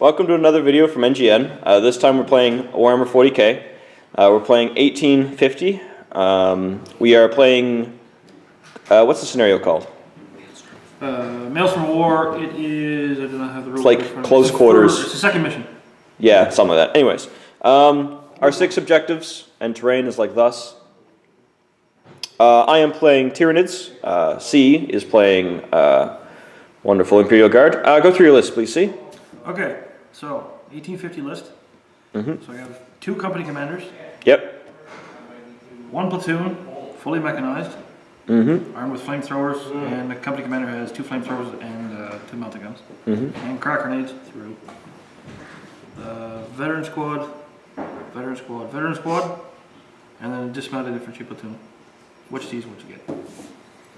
Welcome to another video from NGN. This time we're playing Warhammer 40K. We're playing 1850. We are playing, what's the scenario called? Maelstrom War. It is, I do not have the rules. It's like close quarters. It's the second mission. Yeah, something like that. Anyways, our 6 objectives and terrain is like thus. I am playing Tyranids. C is playing wonderful Imperial Guard. Go through your list, please, C. Okay, so 1850 list. So I have 2 company commanders. Yep. 1 platoon, fully mechanized, armed with flamethrowers, and the company commander has 2 flamethrowers and 2 melta guns, and crack grenades through. Veteran squad, and then a dismounted infantry platoon. Which sees what you get.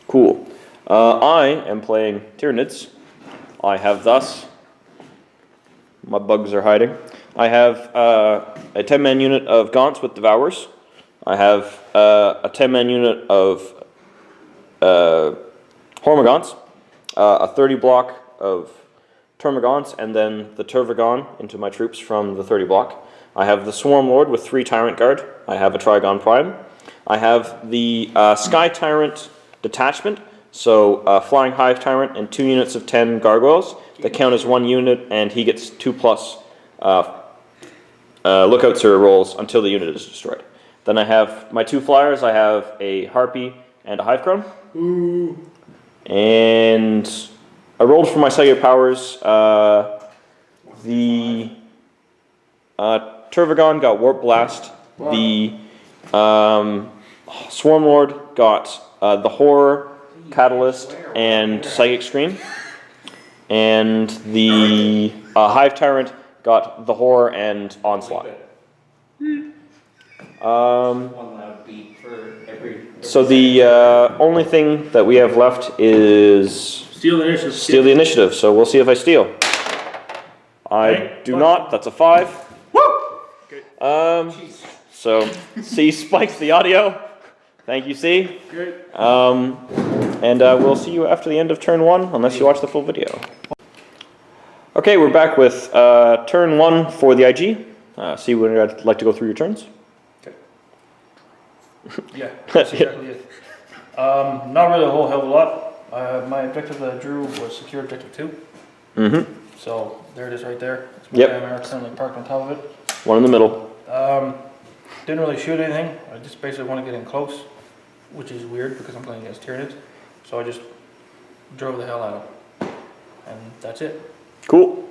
Cool. I am playing Tyranids. I have thus. My bugs are hiding. I have a 10-man unit of Gaunts with Devourers. I have a 10-man unit of Hormagaunts, a 30 block of Termagants, and then the Tervagon into my troops from the 30 block. I have the Swarm Lord with 3 Tyrant Guard. I have a Trigon Prime. I have the Sky Tyrant detachment, so Flying Hive Tyrant and 2 units of 10 Gargoyles that count as 1 unit, and he gets 2+ Lookout Sir rolls until the unit is destroyed. Then I have my 2 flyers. I have a Harpy and a Hive Crown. And I rolled for my Psychic Powers. The Tervagon got Warp Blast. The Swarm Lord got the Horror, Catalyst, and Psychic Screen. And the Hive Tyrant got the Horror and Onslaught. So the only thing that we have left is Steal the initiative. Steal the initiative. So we'll see if I steal. I do not. That's a 5. Woo! So C spikes the audio. Thank you, C. Great. And we'll see you after the end of turn 1, unless you watch the full video. Okay, we're back with turn 1 for the IG. C, would you like to go through your turns? Okay. Yeah, that's exactly it. Not really a whole hell of a lot. My objective that I drew was secure objective 2. So there it is right there. It's my American currently parked on top of it. One in the middle. Didn't really shoot anything. I just basically want to get in close, which is weird because I'm playing against Tyranids. So I just drove the hell out of them. And that's it. Cool.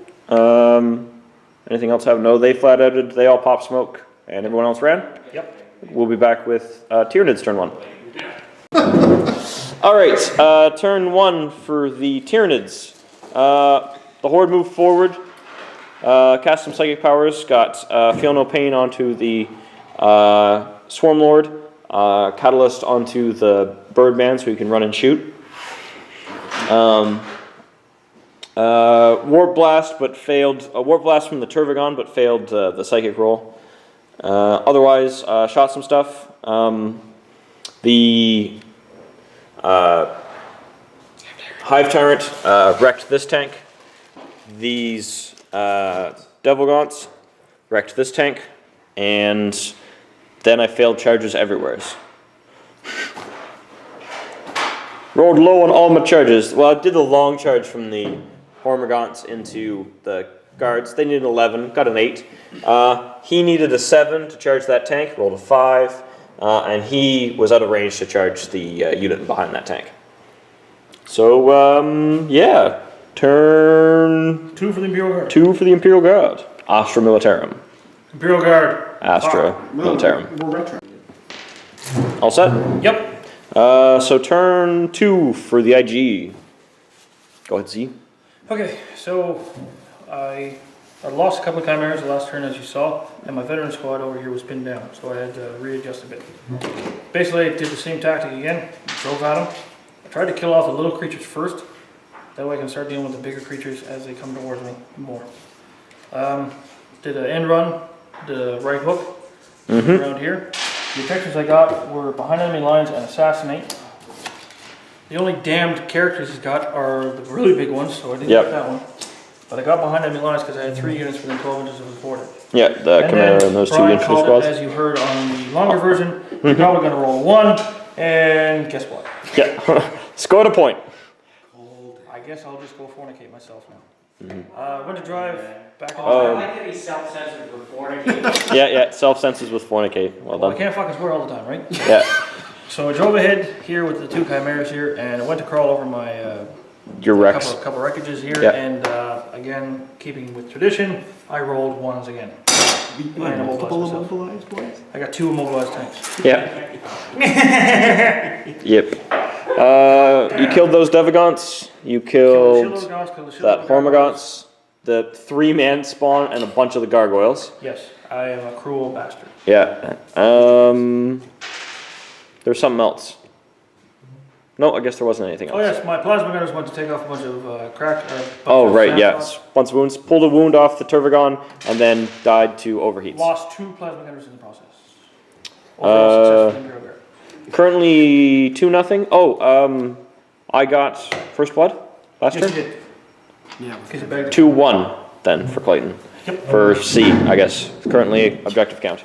Anything else have? No, they flat outed, they all popped smoke, and everyone else ran? Yep. We'll be back with Tyranids turn 1. Alright, turn 1 for the Tyranids. The Horde moved forward, cast some Psychic Powers, got Feel No Pain onto the Swarm Lord, Catalyst onto the Birdman so he can run and shoot. Warp Blast, but failed. Warp Blast from the Tervagon, but failed the Psychic roll. Otherwise, shot some stuff. The Hive Tyrant wrecked this tank. These Devil Gaunts wrecked this tank, and then I failed charges everywhere. Rolled low on all my charges. Well, I did the long charge from the Hormagaunts into the guards. They needed 11, got an 8. He needed a 7 to charge that tank, rolled a 5, and he was out of range to charge the unit behind that tank. So, yeah, turn 2 for the Imperial Guard. 2 for the Imperial Guard. Astra Militarum. Imperial Guard. Astra Militarum. All set? Yep. So turn 2 for the IG. Go ahead, Z. Okay, so I lost a couple of chimeras the last turn, as you saw, and my veteran squad over here was pinned down, so I had to readjust a bit. Basically, I did the same tactic again, drove at them. I tried to kill off the little creatures first, that way I can start dealing with the bigger creatures as they come towards me more. Did an end run, the right hook around here. The objectives I got were behind enemy lines and assassinate. The only damned characters he's got are the really big ones, so I didn't get that one. But I got behind enemy lines because I had 3 units within 12 inches of the border. Yeah, the Chimera and those 2 Brian infantry called squads. it, as you heard on the longer version, you're probably going to roll 1, and guess what? Yeah, scored a point. I guess I'll just go fornicate myself now. Went to drive back in I like that he's self-censored with fornicate. Yeah, self-censors with fornicate. Well Well, I done. can't fucking swear all the time, right? Yeah, So I drove ahead here with the 2 chimeras here, and I went to crawl over my your Rex. couple wreckages here, Yeah. and again, keeping with tradition, I rolled 1s again. You had multiple immobilized boys? I got 2 immobilized tanks. Yeah. Yep. You killed those Devagants. You killed that Hormagaunts, the 3-man spawn, and a bunch of the gargoyles. Yes, I am a cruel bastard. Yeah. There's something else. No, I guess there wasn't anything else. Oh yes, my plasma gunners went to take off a bunch of crack. Oh, right, yes. Bunch of wounds. Pulled a wound off the Turvagon and then died to overheats. Lost 2 plasma gunners in the process. Overall success for the Imperial Guard. Currently 2-0. Oh, I got first blood last Yes, turn. you did. Yeah. Because you begged. 2-1 then for Clayton. Yep. For C, I guess. Currently objective count.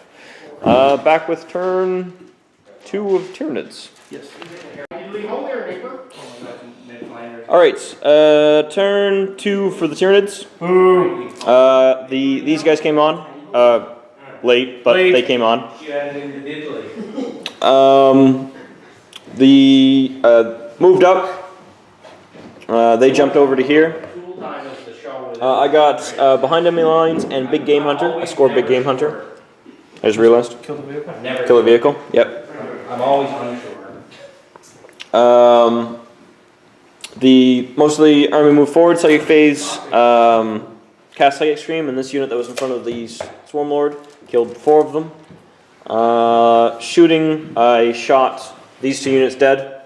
Back with turn 2 of Tyranids. Yes. Alright, turn 2 for the Tyranids. Boo. These guys came on. Late, but Late. they came on. You had it individually. Moved up. They jumped over to here. Tool time is the show with I got behind enemy lines and Big Game Hunter. I scored Big Game Hunter. I just realized. Kill the vehicle. Never. Kill a vehicle. Yep. I'm always unsure. The most of the army moved forward. Psychic phase. Cast Psychic Stream, and this unit that was in front of the Swarm Lord killed 4 of them. Shooting, I shot these 2 units dead.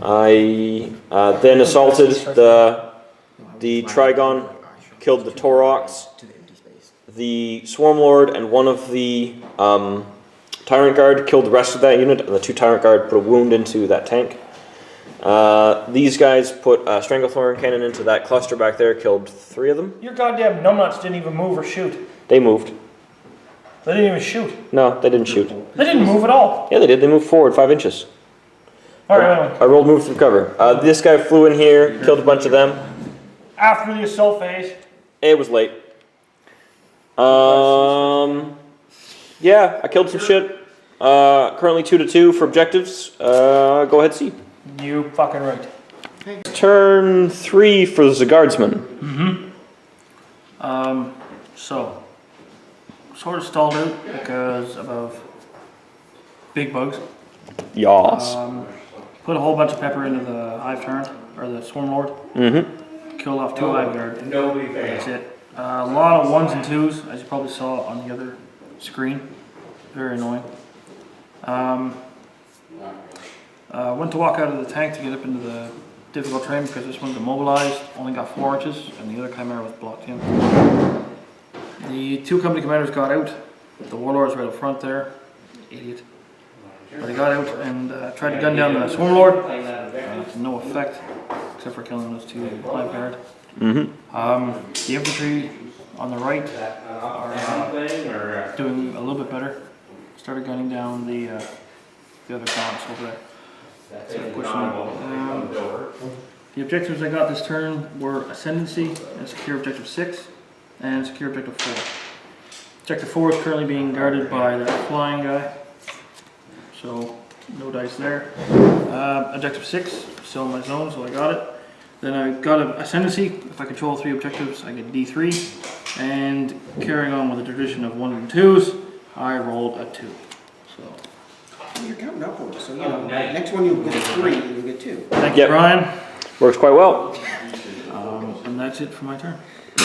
I then assaulted the Trigon, killed the Torox, the Swarm Lord, and one of the Tyrant Guard killed the rest of that unit, and the 2 Tyrant Guard put a wound into that tank. These guys put a Stranglethorn cannon into that cluster back there, killed 3 of them. Your goddamn numbnuts didn't even move or shoot. They moved. They didn't even shoot. No, they didn't shoot. They didn't move at all. Yeah, they did. They moved forward 5 inches. All right, anyway. I rolled move through cover. This guy flew in here, killed a bunch of them. After the assault phase. It was late. Yeah, I killed some shit. Currently 2-2 for objectives. Go ahead, see. You fucking right. Turn 3 for the Guardsman. So, sort of stalled out because of big bugs. Yas. Put a whole bunch of pepper into the Hive Turn, or the Swarm Lord. Killed off 2 Hive Guard. Nobody That's failed. it. A lot of 1s and 2s, as you probably saw on the other screen. Very annoying. Went to walk out of the tank to get up into the difficult terrain because this one's immobilized, only got 4 inches, and the other Chimera was blocked in. The 2 company commanders got out. The Warlord's right up front there. Idiot. But he got out and tried to gun down the Swarm Lord. To no effect, except for killing those 2 Hive Guard. The infantry on the right are doing a little bit better. Started gunning down the other columns over there. The objectives I got this turn were Ascendancy and Secure Objective 6 and Secure Objective 4. Objective 4 is currently being guarded by that flying guy, so no dice there. Objective 6, still in my zone, so I got it. Then I got an Ascendancy. If I control 3 objectives, I get D3. And carrying on with the tradition of 1s and 2s, I rolled a 2. So. You're counting upwards, so you know, next one you'll get a 3 and you'll get 2. Thank you, Brian. Works quite well. And that's it for my turn.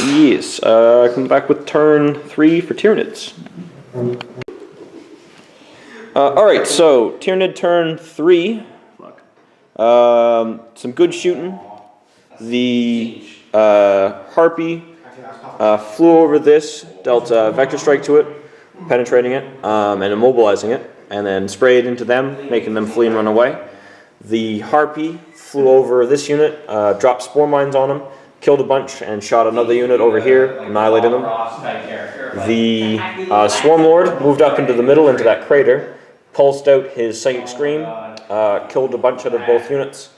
Yes. Come back with turn 3 for Tyranids. Alright, so Tyranid turn 3. Fuck. Some good shooting. The Harpy flew over this, dealt a vector strike to it, penetrating it, and immobilizing it, and then sprayed into them, making them flee and run away. The Harpy flew over this unit, dropped spore mines on them, killed a bunch and shot another unit over here, annihilated them. The Swarm Lord moved up into the middle, into that crater, pulsed out his Psychic Scream, killed a bunch out of both units,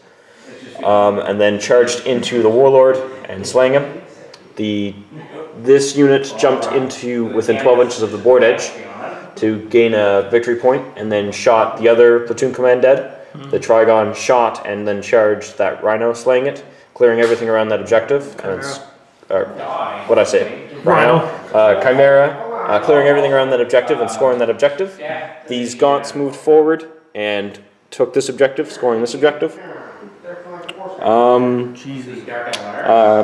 and then charged into the Warlord and slaying him. This unit jumped into within 12 inches of the board edge to gain a victory point, and then shot the other platoon command dead. The Trigon shot and then charged that Rhino, slaying it, clearing everything around that objective. What'd I say? Rhino. Chimera, clearing everything around that objective and scoring that objective. These Gaunts moved forward and took this objective, scoring this objective.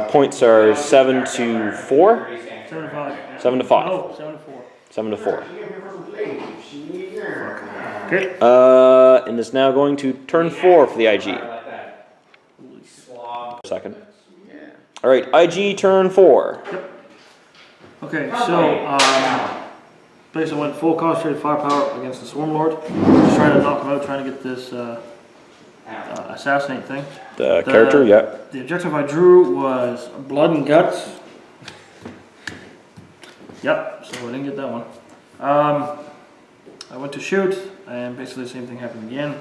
Points are 7 to 4. 7 to 5. 7 to 5. Oh, 7 to 4. 7 to 4. Okay. And is now going to turn 4 for the IG. Second. All right, IG turn 4. Yep. Okay, so basically went full concentrated firepower against the Swarm Lord. Just trying to knock him out, trying to get this assassinate thing. The character, yeah. The objective I drew was blood and guts. Yep, so I didn't get that one. I went to shoot, and basically the same thing happened again.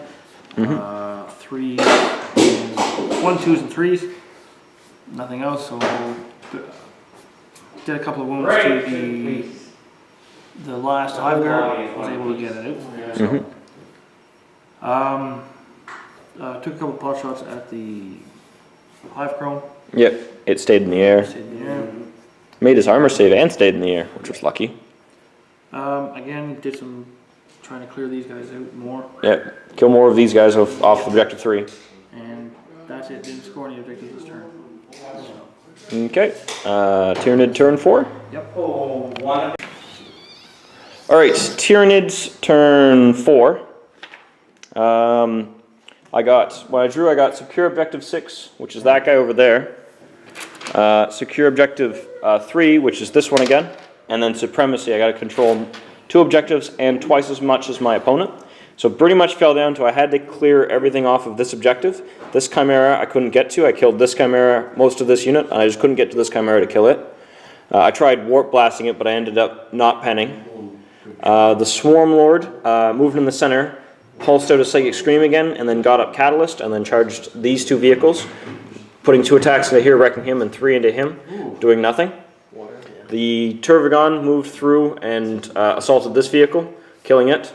3, 1, 2s, and 3s. Nothing else, so did a couple of wounds to the last hive guard. Was able to get it out. Took a couple of pot shots at the hive crone. Yep, it stayed in the air. Stayed in the air. Made his armor save and stayed in the air, which was lucky. Again, did some trying to clear these guys out more. Yep, kill more of these guys off objective 3. And that's it. Didn't score any objectives this turn. So. Okay, Tyranid turn 4. Yep. Alright, Tyranids turn 4. I got secure objective 6, which is that guy over there. Secure objective 3, which is this one again. And then supremacy, I got to control 2 objectives and twice as much as my opponent. So pretty much fell down to I had to clear everything off of this objective. This Chimera I couldn't get to. I killed this Chimera, most of this unit, and I just couldn't get to this Chimera to kill it. I tried warp blasting it, but I ended up not penning. The Swarm Lord moved in the center, pulsed out a Psychic Scream again, and then got up Catalyst, and then charged these 2 vehicles, putting 2 attacks into here, wrecking him, and 3 into him, doing nothing. The Turvagon moved through and assaulted this vehicle, killing it.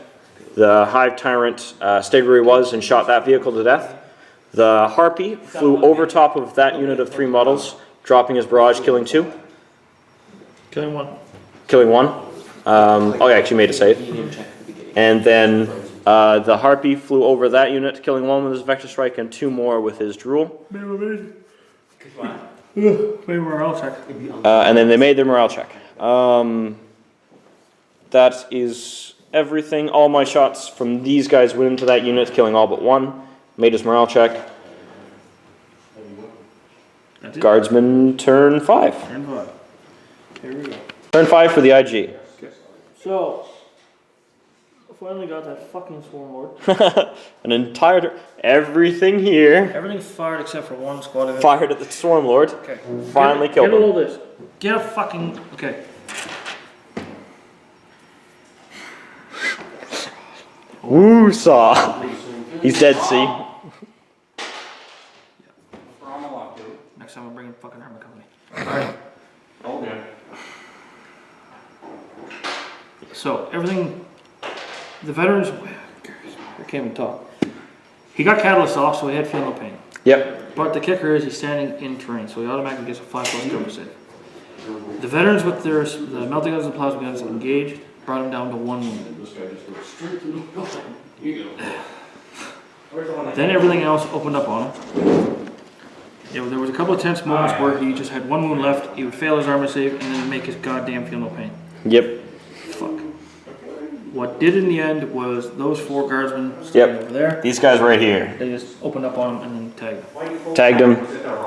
The Hive Tyrant stayed where he was and shot that vehicle to death. The Harpy flew over top of that unit of 3 models, dropping his barrage, killing 2. Killing 1. Killing 1. Oh, he actually made a save. And then the Harpy flew over that unit, killing 1 with his Vector Strike and 2 more with his Drool. Maybe morale check. And then they made their morale check. That is everything. All my shots from these guys went into that unit, killing all but 1. Made his morale check. Guardsman turn 5. Turn 5. Here we go. Turn 5 for the IG. Okay. So, finally got that fucking Swarm Lord. An entire everything here Everything's fired except for 1 squad of it. fired at the Swarm Lord. Okay. Finally killed Get a him. load of this. Get a fucking... Okay. Woo saw. He's dead, see? Next time I'm bringing fucking armor company. Alright. Okay. So, everything... The veterans... I can't even talk. He got Catalyst off, so he had Feel No Pain. Yep. But the kicker is he's standing in terrain, so he automatically gets a 5+ cover save. The veterans with their the melting guns and plasma guns engaged brought him down to 1 wounded. Then everything else opened up on him. There was a couple of tense moments where he just had 1 wound left, he would fail his armor save, and then make his goddamn Feel No Pain. Yep. Fuck. What did in the end was those 4 guardsmen standing over there. These guys right here. They just opened up on him and then tagged him. Tagged him.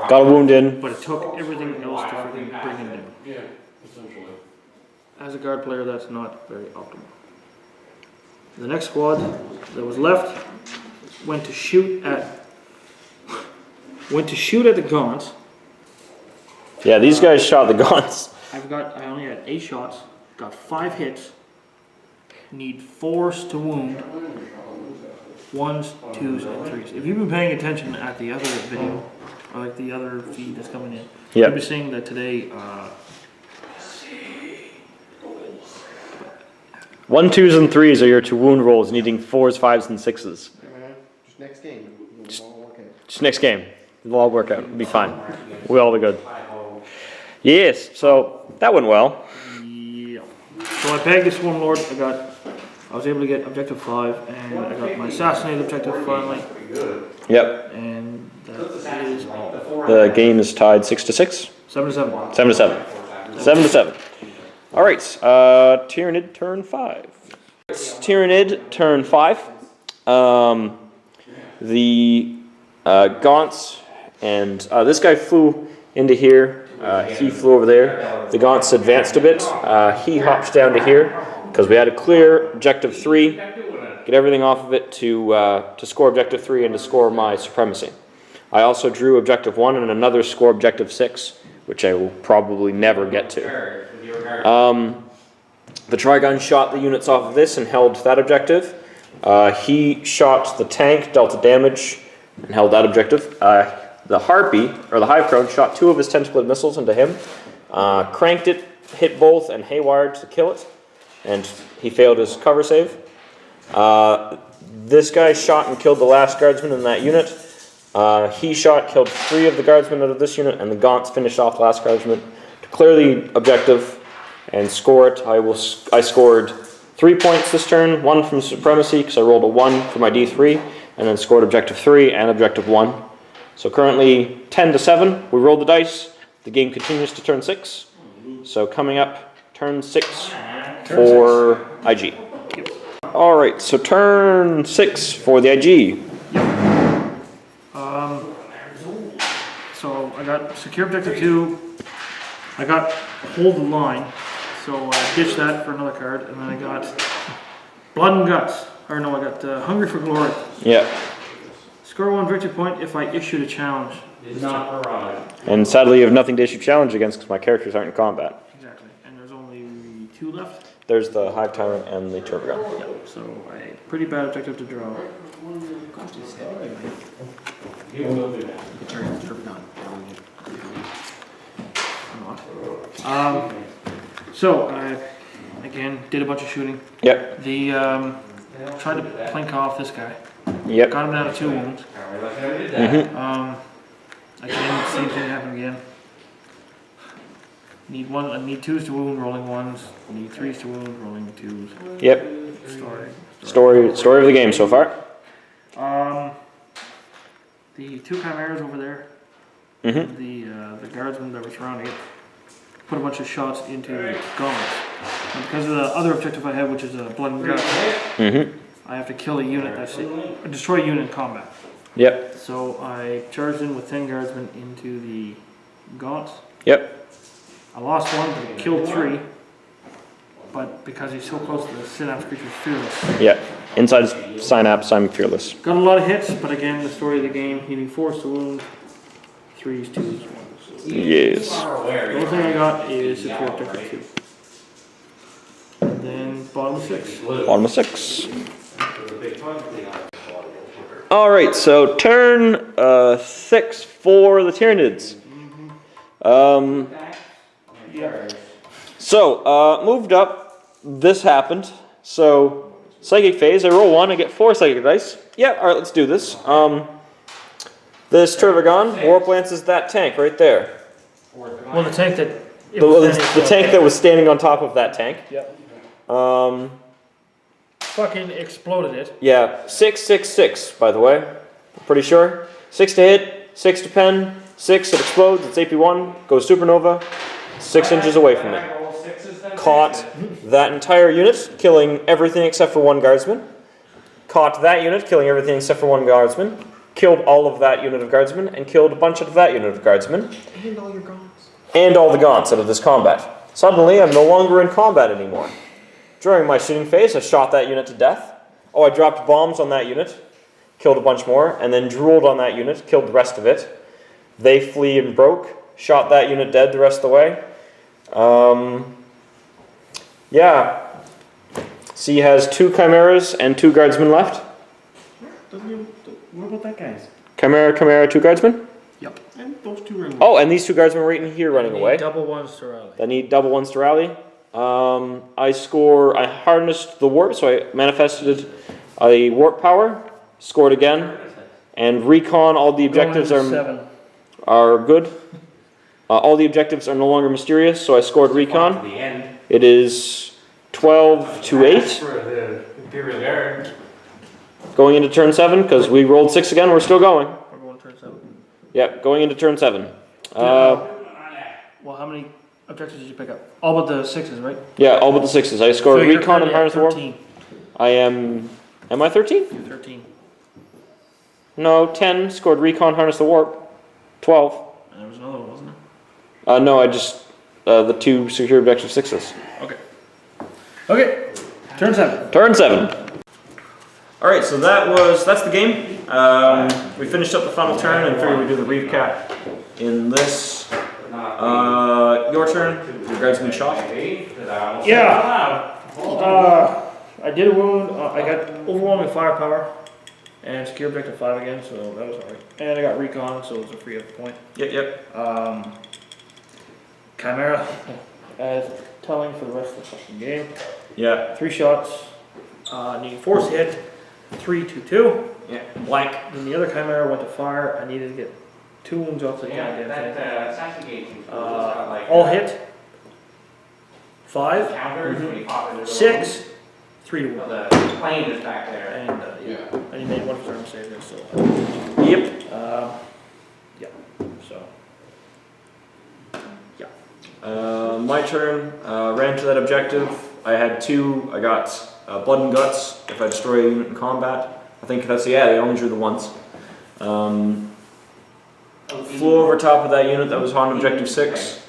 Got a wound in. But it took everything else to freaking bring him down. Yeah, essentially. As a guard player, that's not very optimal. The next squad that was left went to shoot at the Gaunts. Yeah, these guys shot the gaunts. I only had 8 shots, got 5 hits, need 4s to wound, 1s, 2s, and 3s. If you've been paying attention at the other video, or like the other feed that's coming in, you'll be seeing that today, 1, 2s, and 3s are your to wound rolls, needing 4s, 5s, and 6s. Just next game. It'll all work out. Just next game. It'll all work out. It'll be fine. We'll all be good. Yes, so that went well. yeah. So I bagged this Swarm Lord, I was able to get objective 5, and I got my assassinated objective finally, Yep. and that is all. The game is tied 6-6. 7-7. 7-7. 7-7. All right. Tyranid turn 5. Tyranid turn 5. The gaunts and this guy flew into here. He flew over there. The gaunts advanced a bit. He hopped down to here because we had to clear objective 3, get everything off of it to score objective 3 and to score my supremacy. I also drew objective 1 and another score objective 6, which I will probably never get to. The Trigon shot the units off of this and held that objective. He shot the tank, dealt the damage, and held that objective. The Harpy, or the Hive Crone, shot 2 of his tentacled missiles into him, cranked it, hit both, and haywired to kill it, and he failed his cover save. This guy shot and killed the last guardsman in that unit. He shot, killed 3 of the guardsmen out of this unit, and the gaunts finished off the last guardsman to clear the objective and score it. I scored 3 points this turn, 1 from supremacy because I rolled a 1 for my D3, and then scored objective 3 and objective 1. So currently 10-7. We rolled the dice. The game continues to turn 6. So coming up, turn 6 for IG. All right, so turn 6 for the IG. So I got secure objective 2, I got hold the line, so I ditched that for another card, and then I got blood and guts, or no, I got hungry for glory. Yeah. Score 1 victory point if I issued a challenge. And sadly, you have nothing to issue challenge against because my characters aren't in combat. Exactly, and there's only 2 left. There's the Hive Tyrant and the Turbogun. Yep. So a pretty bad objective to draw. So I again did a bunch of shooting. Yep. The tried to plink off this guy. Yep. Got him down to 2 wounds. Mm-hmm. Again, same thing happened again. I need 2s to wound, rolling 1s. Need 3s to wound, rolling 2s. Yep. Story of the game so far. The 2 chimeras over there. Mm-hmm. The guardsmen that were surrounding it. Put a bunch of shots into the gaunts. And because of the other objective I have, which is a blood and guts, I have to kill a unit that's destroy a unit in combat. Yep. So I charged in with 10 guardsmen into the gaunts. Yep. I lost 1, but killed 3. But because he's so close to the synapse creature's fearless. Yeah. Inside synapse, I'm fearless. Got a lot of hits, but again, the story of the game, needing 4s to wound, 3s, 2s, 1s. Yes. The only thing I got is secure objective 2. And then bottom of 6. Bottom of 6. All right, so turn 6 for the Tyranids. So moved up. This happened. So psychic phase. I roll 1. I get 4 psychic dice. Yeah. All right. Let's do this. This Turvagon warp lances that tank right there. Well, the tank that... The tank that was standing on top of that tank. Yep. Fucking exploded it. Yeah, 666, by the way. I'm pretty sure. 6 to hit, 6 to pen, 6, it explodes, it's AP1, goes supernova, 6 inches away from it. Caught that entire unit, killing everything except for 1 guardsman. Caught that unit, killing everything except for 1 guardsman. Killed all of that unit of guardsmen, and killed a bunch of that unit of guardsmen. And all your gaunts. And all the gaunts out of this combat. Suddenly, I'm no longer in combat anymore. During my shooting phase, I shot that unit to death. Oh, I dropped bombs on that unit, killed a bunch more, and then drooled on that unit, killed the rest of it. They flee and broke. shot that unit dead the rest of the way. Yeah. So he has 2 Chimeras and 2 Guardsmen left. What about that guy's? Chimera, 2 Guardsmen. Yep. And those 2 are. Oh, and these 2 Guardsmen right in here running away. Double ones to rally. That need double ones to rally. I harnessed the warp, so I manifested a warp power, scored again, and recon, all the objectives Going into 7. are good. All the objectives are no longer mysterious, so I scored recon. The end. It is 12 to 8. For the Imperial Guard. Going into turn 7, because we rolled 6 again, we're still going. We're going to turn 7. Yep, going into turn 7. Well, how many objectives did you pick up? All but the 6s, right? Yeah, all but the 6s. I scored you're recon and currently harness at the warp. 13. I am I 13? You're 13. No, 10, scored recon, harness the warp. 12. And there was another one, wasn't there? No, I just, the 2 secure objective 6s. Okay. Okay, turn 7. Turn 7. Alright, so that's the game. We finished up the final turn and figured we'd do the recap in this. Your turn, your guardsman shot. Yeah. I did a wound. I got overwhelming firepower and secure objective 5 again, so that was alright. And I got recon, so it was a free up point. Yep. Chimera, as telling for the rest of the fucking game. Yeah. 3 shots, needing force hit, 3, 2, 2. Yeah. Blank. Then the other Chimera went to fire. I needed to get 2 wounds off the Yeah, goddamn thing. that All hit. 5, counters when you pop into the 6, 3 to 1. The plane is back there. And and he made 1 turn save there, so. Yep. Yeah, so. My turn, ran to that objective. I had 2, I got blood and guts if I destroy a unit in combat. I think that's, yeah, they only drew the once. Flew over top of that unit that was on objective 6.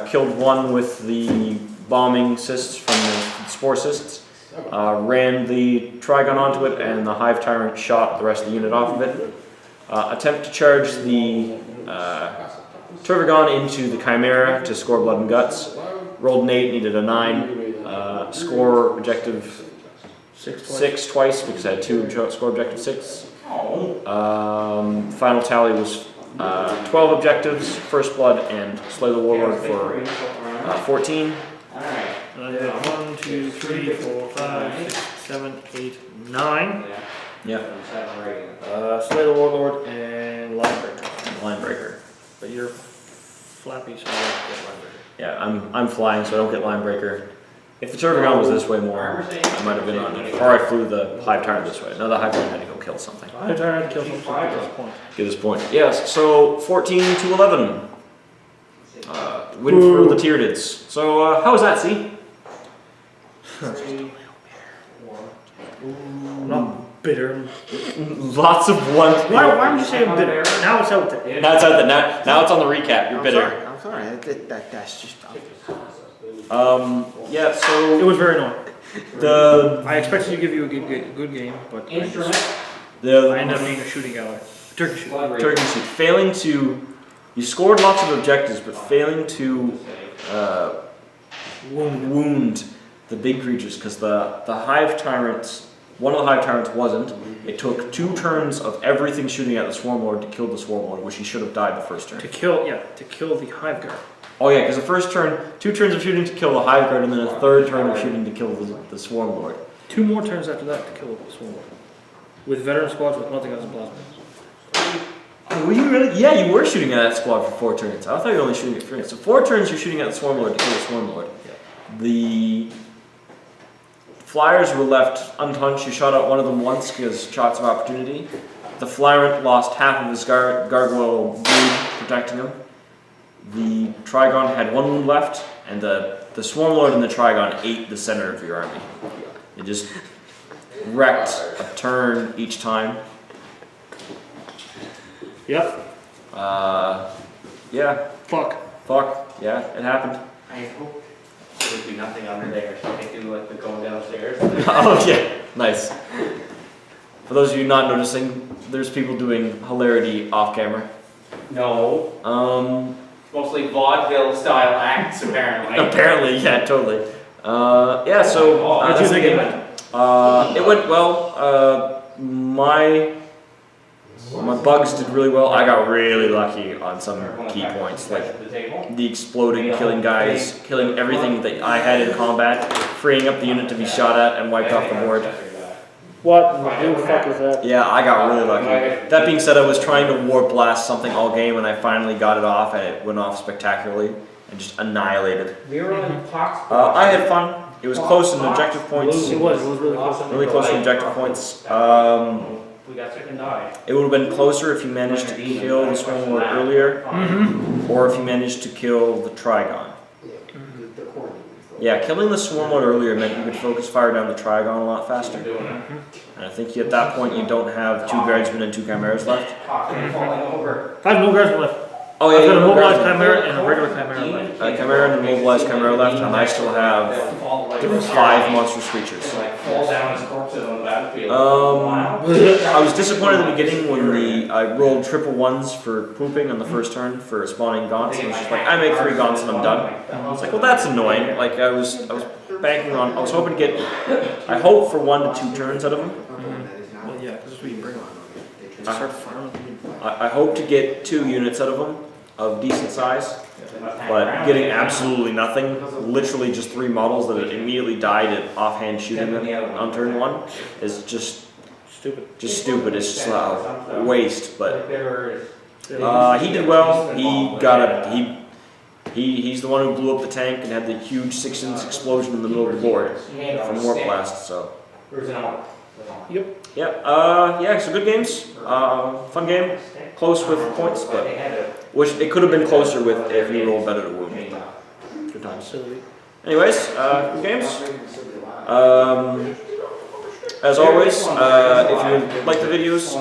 Killed 1 with the bombing cysts from the spore cysts. Ran the Trigon onto it, and the Hive Tyrant shot the rest of the unit off of it. Attempt to charge the Turvagon into the Chimera to score blood and guts. Rolled an 8, needed a 9. Score objective 6 twice because I had 2 score objective 6. Final tally was 12 objectives, first blood, and slay the warlord for 14. And I did 1, 2, 3, 4, 5, 6, 7, 8, 9. Yeah. Slay the warlord and linebreaker. Linebreaker. But you're flappy, so you don't get linebreaker. Yeah, I'm flying, so I don't get linebreaker. If the Turvagon was this way more, I might have been on it. Or I flew the Hive Tyrant this way. No, the Hive Tyrant had to go kill something. I'm trying to kill something at this point. Get this point. Yes, so 14 to 11. Win for the Tyranids. So, how was that, see? I'm not bitter. Lots of ones. Why would you say I'm bitter? Now it's out there. Now it's out there. Now it's on the recap. You're bitter. I'm sorry. That's just. Yeah, so It was very annoying. the I expected to give you a good game, but I ended up being a shooting gallery. A turkey shoot. Turkey shoot, failing to, you scored lots of objectives, but failing to wound the big creatures, because the Hive Tyrants, one of the Hive Tyrants wasn't. It took 2 turns of everything shooting at the Swarm Lord to kill the Swarm Lord, which he should have died the first turn. To kill the hive guard. Oh yeah, because the first turn, 2 turns of shooting to kill the Hive Guard, and then a 3rd turn of shooting to kill the Swarm Lord. 2 more turns after that to kill the swarm lord. With veteran squads with nothing else in plasma. Were you really? Yeah, you were shooting at that squad for 4 turns. I thought you were only shooting at 3. So 4 turns you're shooting at the Swarm Lord to kill the Swarm Lord. Yeah. The Flyers were left untouched. You shot at one of them once because shots of opportunity. The Flyrant lost half of his gargoyle wound protecting him. The Trigon had 1 wound left, and the Swarm Lord and the Trigon ate the center of your army. They just wrecked a turn each time. Yep. Yeah. Fuck. Yeah, it happened. I hope there would be nothing under there, so I can do like the going downstairs. Oh yeah, nice. For those of you not noticing, there's people doing hilarity off camera. No, Um, mostly vaudeville style acts apparently. apparently, yeah, totally. Yeah, so What did you that's the think it game. went? It went well. My bugs did really well. I got really lucky on some key points, like the exploding, killing guys, killing everything that I had in combat, freeing up the unit to be shot at and wiped off the board. What in the blue fuck is that? Yeah, I got really lucky. That being said, I was trying to warp blast something all game, and I finally got it off, and it went off spectacularally and just annihilated. We were on Fox. I had fun. It was close in objective points. It was really close. Really close in objective points. We got sick and died. It would have been closer if you managed to kill the Swarm Lord earlier, or if you managed to kill the Trigon. Yeah, killing the Swarm Lord earlier meant you could focus fire down the Trigon a lot faster. And I think at that point you don't have 2 guardsmen and 2 chimeras left. Falling over. I have no guards left. Oh I've got a no mobilized guardsmen. chimera and a regular chimera left. A chimera and a mobilized chimera left, and I still have 5 monstrous creatures. Like fall down as corpses on the battlefield. I was disappointed at the beginning when I rolled triple 1s for pooping on the first turn for spawning gaunts, and it was just like, I make 3 gaunts and I'm done. I was like, well, that's annoying. Like I was banking on, I was hoping to get, I hope for 1 to 2 turns out of them. Well, yeah, because that's what you bring on. Start farming. I hope to get 2 units out of them of decent size, but getting absolutely nothing, literally just 3 models that immediately died at offhand shooting them on turn 1 is just Stupid. Just stupid. It's just a waste. But Like he did well. He got he's the one who blew up the tank and had the huge 6-inch explosion in the middle of the board from Warp Blast. So Yep. yeah. So good games. Fun game. Close with points, but it could have been closer with if you rolled better to wound. Good times. Anyways, good games. As always, if you like the videos,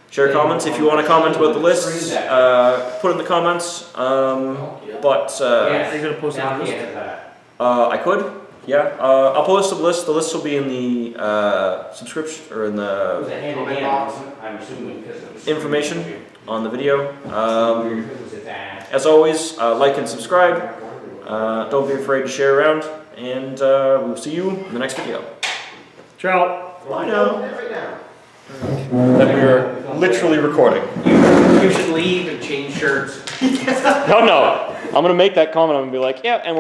share comments. If you want to comment about the lists, put it in the comments. Are you gonna post it on the list? I could. Yeah. I'll post the list. The list will be in the subscription or in the information on the video. As always, like and subscribe. Don't be afraid to share around, and we'll see you in the next video. Ciao. Bye now. That we are literally recording. You should leave and change shirts. No. I'm gonna make that comment. I'm gonna be like, yeah, and we're